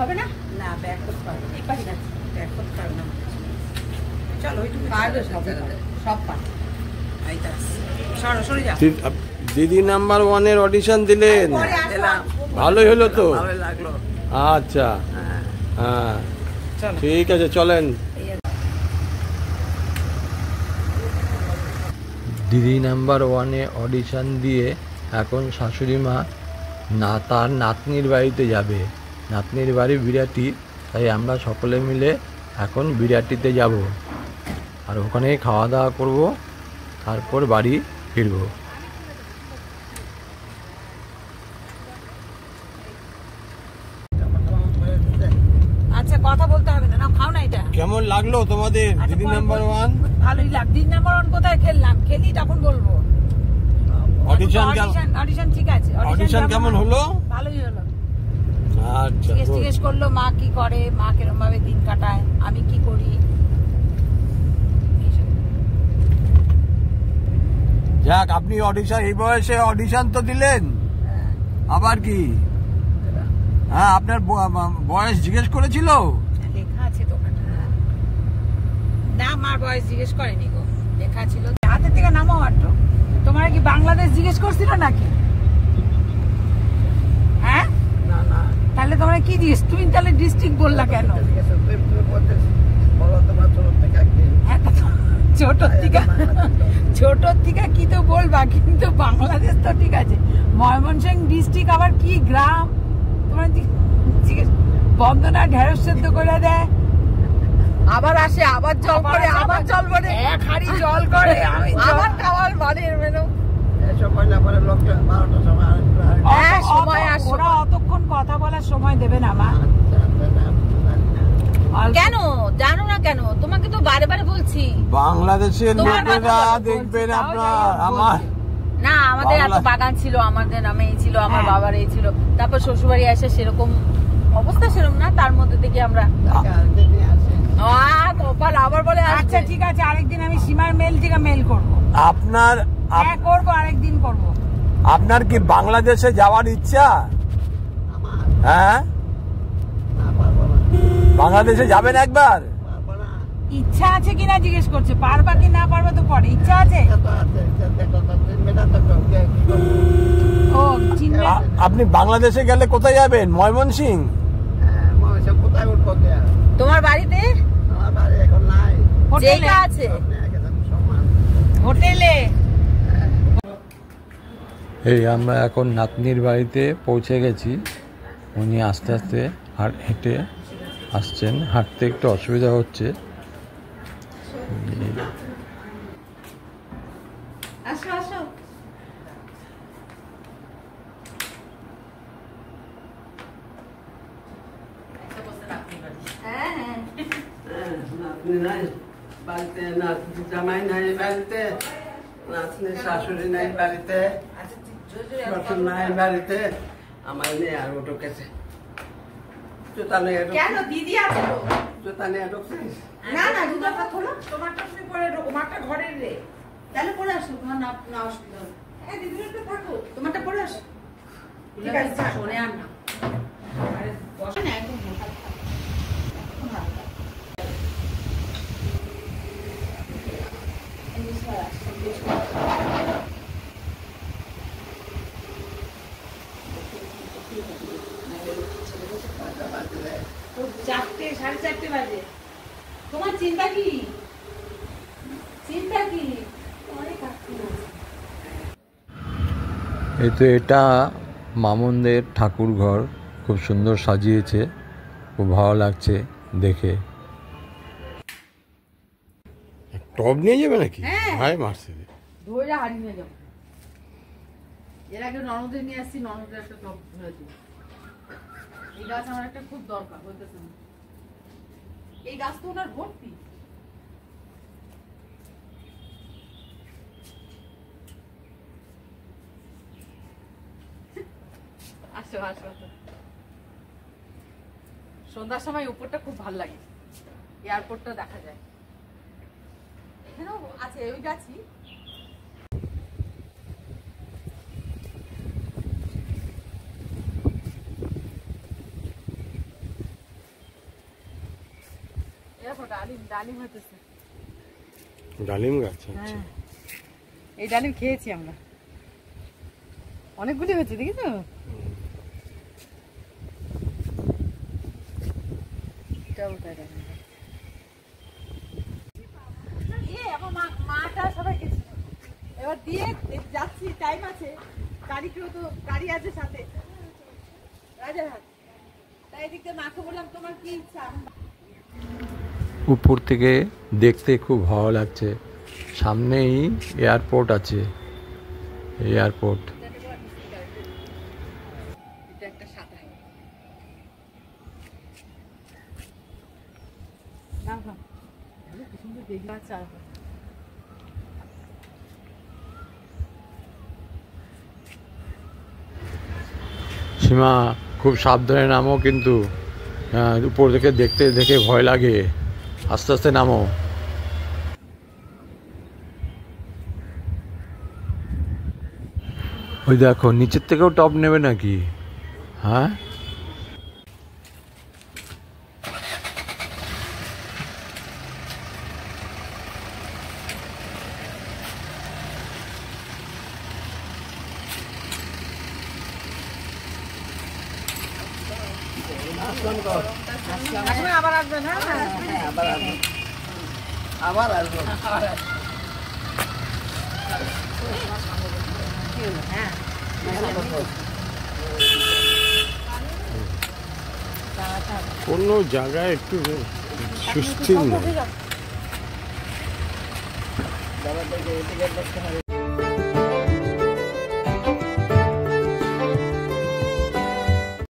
হবে না? না ব্যাগ করতে পারবে না, এই পারি না, ব্যাগ করতে পারবে না। চলো ওইটুকু পারবে সব পারবে। এইটা সরো, সরে যাও। দিদি নাম্বার 1 এর অডিশন দিলেন, ভালোই হলো তো? ভালো লাগলো। আচ্ছা, হ্যাঁ চলো ঠিক আছে, চলেন। দিদি নাম্বার 1 এ অডিশন দিয়ে এখন শাশুড়ি মা তার নাতনির বাড়িতে যাবে। নাতনির বাড়ি বিরাটি, তাই আমরা সকলে মিলে এখন বিরাটিতে যাব, আর ওখানে খাওয়া দাওয়া করব, তারপর বাড়ি ফিরব। আচ্ছা কথা বলতে হবে না, খাও না এটা। কেমন লাগলো তোমাদের দিদি নাম্বার 1? ভালোই লাগ। দিদি নাম্বার 1 কোথায় খেললাম, খেলি তখন বলবো। অডিশন ঠিক আছে। অডিশন কেমন হলো? ভালোই হলো। আচ্ছা, জিজ্ঞেস করলো মা কি করে, মা কিরম ভাবে দিন কাটায়, আমি কি করি। যাক, আপনি অডিশন এই বয়সে অডিশন তো দিলেন, আবার কি? হ্যাঁ, আপনার বয়স জিজ্ঞেস করেছিল? লেখা আছে তো না, মার বয়স জিজ্ঞেস করেনি গো, লেখা ছিল। হাতের থেকে নামো মাত্র। তোমার কি বাংলাদেশ জিজ্ঞেস করছিল নাকি? হ্যাঁ না না, তাহলে তোমরা কি জিজ্ঞেস, তুমি তাহলে ডিস্ট্রিক্ট বললা কেন? হ্যাঁ, ছোট থেকে কি তো বলবা, কিন্তু বাংলাদেশ তো ঠিক আছে। ময়মনসিংহ ডিস্ট্রিক্ট আবার কি গ্রাম তোমরা জিজ্ঞেস। বন্দনা ঢেঁড়স সেদ্ধ করে দেয়, আবার আসে, আবার জল করে, আবার জল করে, এক হাড়ি জল করে, আমি আবার খাওয়ার বাড়ির মেনু। সময় পরে লোক 12টার সময় আসে। ওরা অতক্ষণ কথা বলার সময় দেবে না মা। কেন জানো না কেন? তোমাকে তো বারে বারে বলছি। বাংলাদেশের লোকেরা দেখবেন আপনার, আমার না আমাদের এত বাগান ছিল, আমাদের নামে এই ছিল, আমার বাবার এই ছিল, তারপর শ্বশুরবাড়ি আসে সেরকম অবস্থা, সেরকম না, তার মধ্যে থেকে আমরা কপাল আবার বলে। আচ্ছা ঠিক আছে, আরেকদিন আমি সীমার মেল থেকে মেল করবো। আপনার করবো, আরেকদিন করবো। আপনার কি বাংলাদেশে যাওয়ার ইচ্ছা? হ্যাঁ, বাংলাদেশে যাবেন একবার? ইচ্ছা আছে কিনা জিজ্ঞেস করছে, পারবা কি না পারবা তো পরে। ইচ্ছা আছে। ও আপনি বাংলাদেশে গেলে কোথায় যাবেন? ময়মনসিংহ? তোমার বাড়িতে জায়গা আছে? হোটেলে। এই আমরা এখন নাতনির বাড়িতে পৌঁছে গেছি। উনি আস্তে আস্তে হেঁটে আসছেন, হাঁটতে একটু অসুবিধা হচ্ছে। আসো আসো। বাড়িতে জামাই নাই, বাড়িতে নাতনি শাশুড়ি নাই, বাড়িতে শ্বশুর নাই, বাড়িতে আমার নেই। আর ও ঢুকেছে, জুতা নিয়ে কেন দিদি আছে তো? জুতা নিয়ে ঢুকছিস? না না, জুতাটা খোলো, তোমারটা তুমি পরে ঢোকো, মারটা ঘরের রে। তাহলে পরে আসো, তোমার না অসুবিধা হবে। হ্যাঁ দিদি একটু থাকো, তোমারটা পরে আসো। ঠিক আছে, শোনে আর না। আরে বসো না, একদম মোটা থাকো। চারটে, 4:30 বাজে। তোমার চিন্তা কি? চিন্তা কি? এই তো এটা মামুনদের ঠাকুর ঘর, খুব সুন্দর সাজিয়েছে, খুব ভালো লাগছে দেখে। টব নিয়ে যাবে নাকি? ভাই মারছে, ধরে হারিয়ে নিয়ে যাবো। এর আগে ননদের নিয়ে আসছি, ননদের একটা টব ধরেছি। এই গাছ আমার একটা খুব দরকার, বলতেছে না। এই গাছ তো ওনার ভর্তি। আসো আসো। সন্ধ্যার সময় উপরটা খুব ভালো লাগে, এয়ারপোর্টটা দেখা যায়। এখানেও আছে ওই গাছই। দেখো ডালিম হতেছে। ডালিম গাছ? হ্যাঁ, এই ডালিম খেয়েছি আমরা, অনেকগুলি হয়েছে দেখি তো। মাটা সবাই গেছে, এবার দিয়ে যাচ্ছি, টাইম আছে, গাড়িকেও তো গাড়ি আছে সাথে রাজারহাট, তাই এদিকে মাকে বললাম তোমার কি ইচ্ছা। উপর থেকে দেখতে খুব ভালো লাগছে, সামনেই এয়ারপোর্ট আছে, এয়ারপোর্ট। সীমা খুব সাবধানে নামো কিন্তু, উপর থেকে দেখে ভয় লাগে, আস্তে আস্তে নামো। ওই দেখো নিচের থেকেও টপ নেবে নাকি? হ্যাঁ, আবার আসবেন? হ্যাঁ, আবার আসবো। কোনো জায়গায় একটু সুস্থির না।